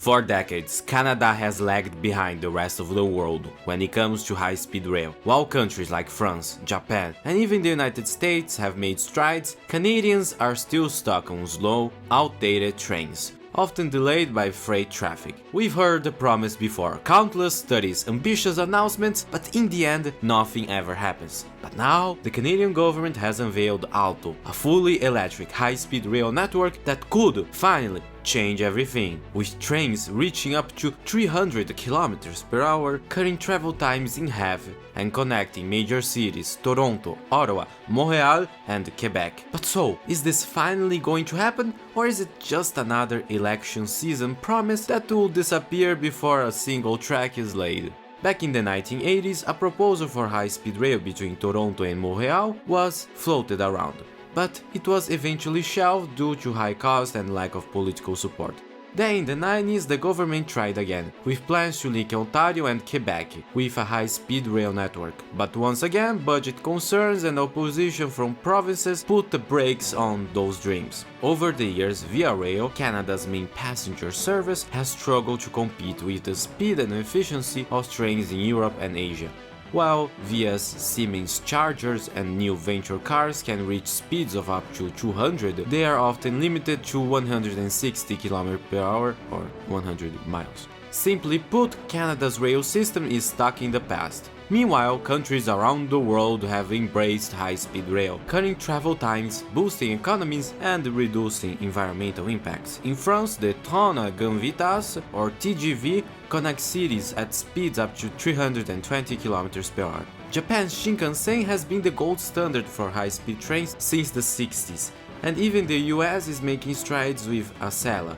For decades, Canada has lagged behind the rest of the world when it comes to high-speed rail. While countries like France, Japan, and even the United States have made strides, Canadians are still stuck on slow, outdated trains, often delayed by freight traffic. We've heard the promise before, countless studies, ambitious announcements, but in the end, nothing ever happens. But now, the Canadian government has unveiled Alto, a fully electric high-speed rail network that could, finally, change everything, with trains reaching up to 300 kilometers per hour, cutting travel times in half and connecting major cities Toronto, Ottawa, Montreal and Quebec. But so, is this finally going to happen, or is it just another election season promise that will disappear before a single track is laid? Back in the 1980s, a proposal for high-speed rail between Toronto and Montreal was floated around, but it was eventually shelved due to high cost and lack of political support. Then in the 90s the government tried again, with plans to link Ontario and Quebec with a high-speed rail network. But once again, budget concerns and opposition from provinces put the brakes on those dreams. Over the years, Via Rail, Canada's main passenger service, has struggled to compete with the speed and efficiency of trains in Europe and Asia. While Via's Siemens Chargers and new venture cars can reach speeds of up to 200, they are often limited to 160 km per hour or 100 miles. Simply put, Canada's rail system is stuck in the past. Meanwhile, countries around the world have embraced high-speed rail, cutting travel times, boosting economies, and reducing environmental impacts. In France, the Train à grande vitesse, or TGV, connects cities at speeds up to 320 km per hour. Japan's Shinkansen has been the gold standard for high-speed trains since the 60s, and even the US is making strides with Acela,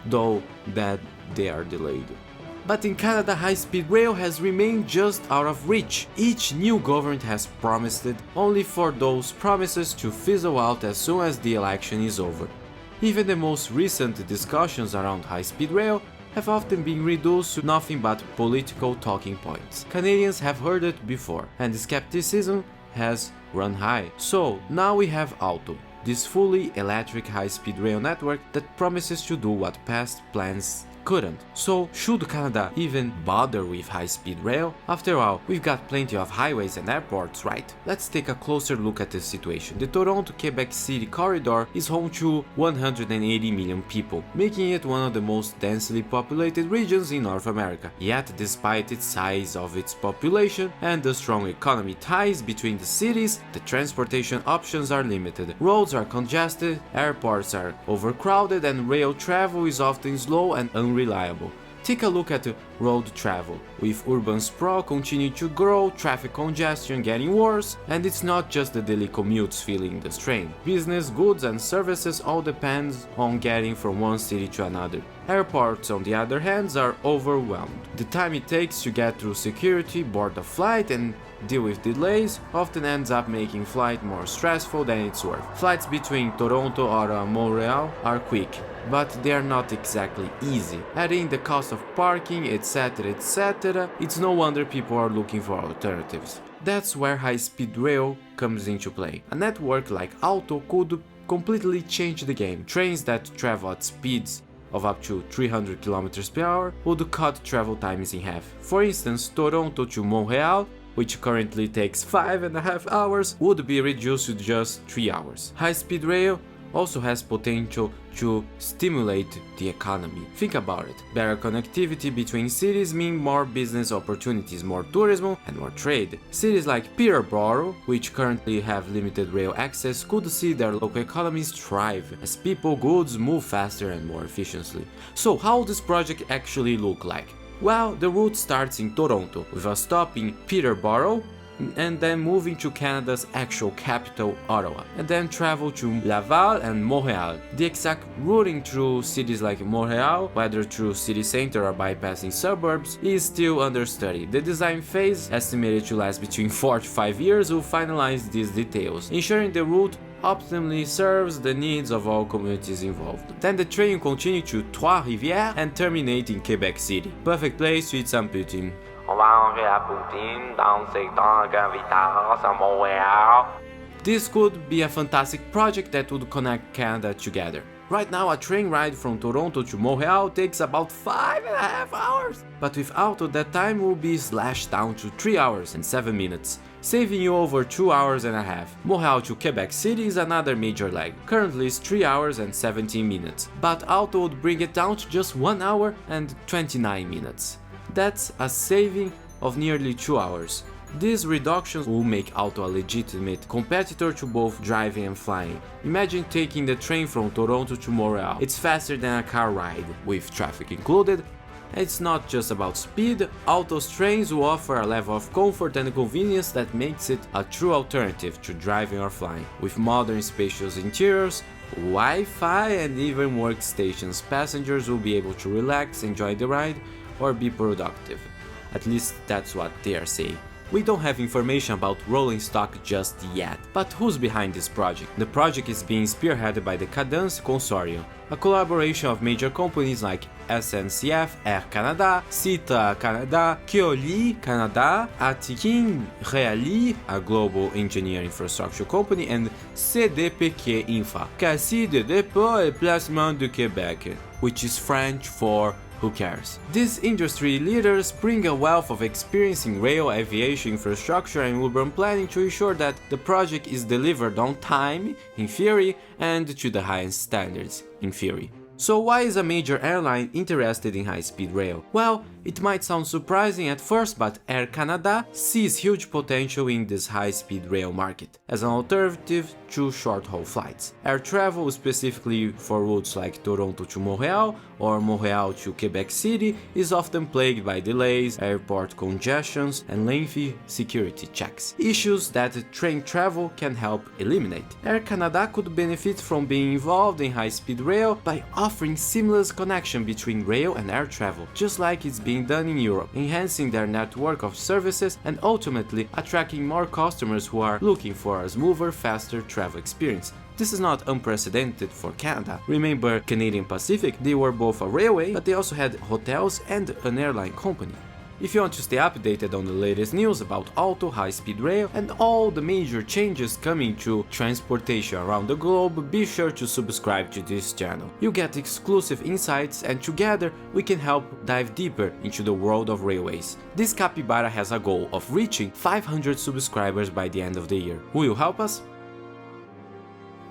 though that they are delayed. But in Canada, high-speed rail has remained just out of reach. Each new government has promised it, only for those promises to fizzle out as soon as the election is over. Even the most recent discussions around high-speed rail have often been reduced to nothing but political talking points. Canadians have heard it before, and the skepticism has run high. So now we have Alto, this fully electric high-speed rail network that promises to do what past plans couldn't. So should Canada even bother with high-speed rail? After all, we've got plenty of highways and airports, right? Let's take a closer look at the situation. The Toronto-Quebec City corridor is home to 180 million people, making it one of the most densely populated regions in North America. Yet, despite its size of its population and the strong economic ties between the cities, the transportation options are limited. Roads are congested, airports are overcrowded, and rail travel is often slow and unreliable. Take a look at road travel. With urban sprawl continuing to grow, traffic congestion getting worse, and it's not just the daily commutes feeling the strain. Business, goods and services all depend on getting from one city to another. Airports, on the other hand, are overwhelmed. The time it takes to get through security, board a flight and deal with delays often ends up making flight more stressful than it's worth. Flights between Toronto or Montreal are quick, but they are not exactly easy. Adding the cost of parking, etc, etc, it's no wonder people are looking for alternatives. That's where high-speed rail comes into play. A network like Alto could completely change the game. Trains that travel at speeds of up to 300 km per hour would cut travel times in half. For instance, Toronto to Montreal, which currently takes 5.5 hours, would be reduced to just 3 hours. High-speed rail also has potential to stimulate the economy. Think about it. Better connectivity between cities mean more business opportunities, more tourism and more trade. Cities like Peterborough, which currently have limited rail access, could see their local economies thrive as people, goods move faster and more efficiently. So how does this project actually look like? Well, the route starts in Toronto, with a stop in Peterborough, and then moving to Canada's actual capital, Ottawa, and then travel to Laval and Montreal. The exact routing through cities like Montreal, whether through city center or bypassing suburbs, is still under study. The design phase, estimated to last between 4 to 5 years, will finalize these details, ensuring the route optimally serves the needs of all communities involved. Then the train will continue to Trois-Rivières and terminate in Quebec City. Perfect place to eat some poutine. On va manger la poutine dans le secteur Grande Vitesse à Montréal. This could be a fantastic project that would connect Canada together. Right now, a train ride from Toronto to Montreal takes about 5.5 hours. But with Alto, that time will be slashed down to 3 hours and 7 minutes, saving you over 2 hours and a half. Montreal to Quebec City is another major leg. Currently it's 3 hours and 17 minutes, but Alto would bring it down to just 1 hour and 29 minutes. That's a saving of nearly 2 hours. These reductions will make Alto a legitimate competitor to both driving and flying. Imagine taking the train from Toronto to Montreal. It's faster than a car ride, with traffic included. It's not just about speed, Alto's trains will offer a level of comfort and convenience that makes it a true alternative to driving or flying. With modern spacious interiors, Wi-Fi and even workstations, passengers will be able to relax, enjoy the ride, or be productive. At least that's what they are saying. We don't have information about rolling stock just yet, but who's behind this project? The project is being spearheaded by the Cadence Consortium, a collaboration of major companies like SNCF, Air Canada, Cita Canada, Keolis Canada, Atkin Reali, a global engineering infrastructure company, and CDPQ Infra, Caisse de dépôt et placement du Québec, which is French for who cares? These industry leaders bring a wealth of experience in rail, aviation, infrastructure and urban planning to ensure that the project is delivered on time, in theory, and to the highest standards, in theory. So why is a major airline interested in high-speed rail? Well, it might sound surprising at first, but Air Canada sees huge potential in this high-speed rail market as an alternative to short-haul flights. Air travel, specifically for routes like Toronto to Montreal or Montreal to Quebec City, is often plagued by delays, airport congestions, and lengthy security checks, issues that train travel can help eliminate. Air Canada could benefit from being involved in high-speed rail by offering seamless connection between rail and air travel, just like it's being done in Europe, enhancing their network of services and ultimately attracting more customers who are looking for a smoother, faster travel experience. This is not unprecedented for Canada. Remember Canadian Pacific? They were both a railway, but they also had hotels and an airline company. If you want to stay updated on the latest news about Alto, high-speed rail, and all the major changes coming to transportation around the globe, be sure to subscribe to this channel. You get exclusive insights and together we can help dive deeper into the world of railways. This capybara has a goal of reaching 500 subscribers by the end of the year. Will you help us?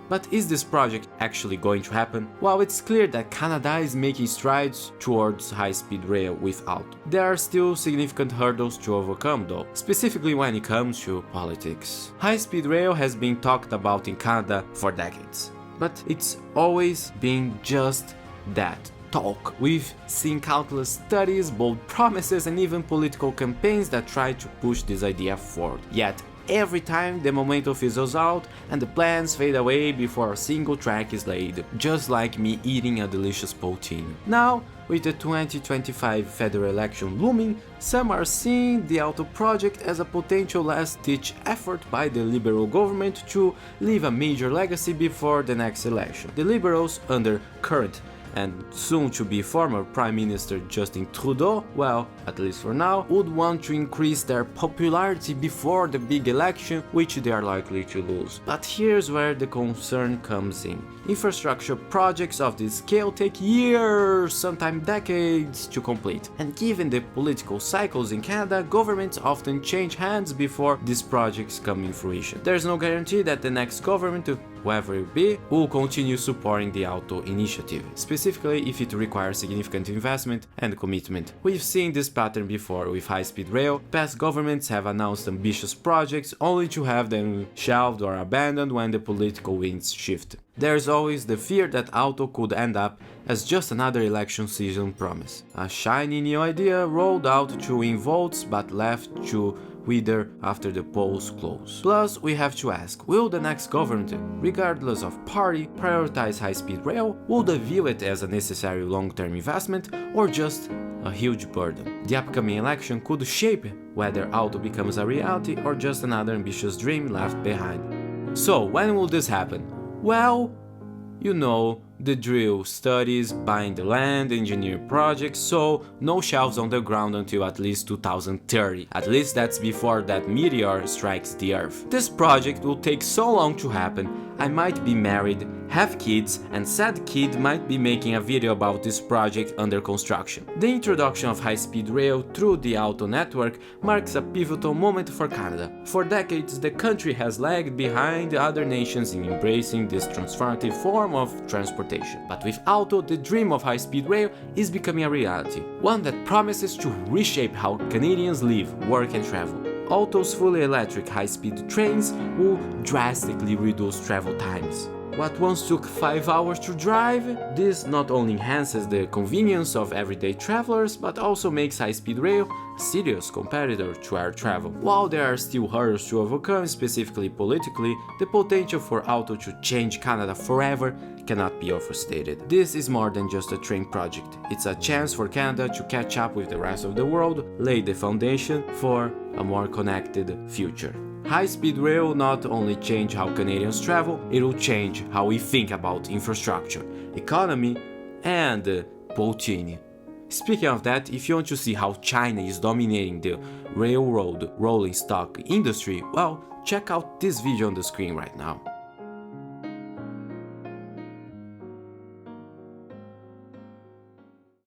But is this project actually going to happen? Well, it's clear that Canada is making strides towards high-speed rail with Alto. There are still significant hurdles to overcome though, specifically when it comes to politics. High-speed rail has been talked about in Canada for decades, but it's always been just that. Talk. We've seen countless studies, bold promises, and even political campaigns that try to push this idea forward. Yet, every time the momentum fizzles out and the plans fade away before a single track is laid, just like me eating a delicious poutine. Now, with the 2025 federal election looming, some are seeing the Alto project as a potential last-ditch effort by the Liberal government to leave a major legacy before the next election. The Liberals, under current and soon to be former Prime Minister Justin Trudeau, well, at least for now, would want to increase their popularity before the big election, which they are likely to lose. But here's where the concern comes in. Infrastructure projects of this scale take years, sometimes decades, to complete. And given the political cycles in Canada, governments often change hands before these projects come in fruition. There's no guarantee that the next government, whoever it be, will continue supporting the Alto initiative, specifically if it requires significant investment and commitment. We've seen this pattern before with high-speed rail. Past governments have announced ambitious projects only to have them shelved or abandoned when the political winds shift. There's always the fear that Alto could end up as just another election season promise. A shiny new idea rolled out to win votes but left to wither after the polls close. Plus, we have to ask, will the next government, regardless of party, prioritize high-speed rail? Will they view it as a necessary long-term investment or just a huge burden? The upcoming election could shape whether Alto becomes a reality or just another ambitious dream left behind. So, when will this happen? Well, you know the drill: studies, buying the land, engineer projects, so no shelves on the ground until at least 2030. At least that's before that meteor strikes the Earth. This project will take so long to happen, I might be married, have kids, and said kid might be making a video about this project under construction. The introduction of high-speed rail through the Alto network marks a pivotal moment for Canada. For decades, the country has lagged behind other nations in embracing this transformative form of transportation. But with Alto, the dream of high-speed rail is becoming a reality, one that promises to reshape how Canadians live, work and travel. Alto's fully electric high-speed trains will drastically reduce travel times. What once took 5 hours to drive, this not only enhances the convenience of everyday travelers, but also makes high-speed rail a serious competitor to air travel. While there are still hurdles to overcome, specifically politically, the potential for Alto to change Canada forever cannot be overstated. This is more than just a train project. It's a chance for Canada to catch up with the rest of the world, lay the foundation for a more connected future. High-speed rail will not only change how Canadians travel, it will change how we think about infrastructure, economy, and poutine. Speaking of that, if you want to see how China is dominating the railroad rolling stock industry, well, check out this video on the screen right now.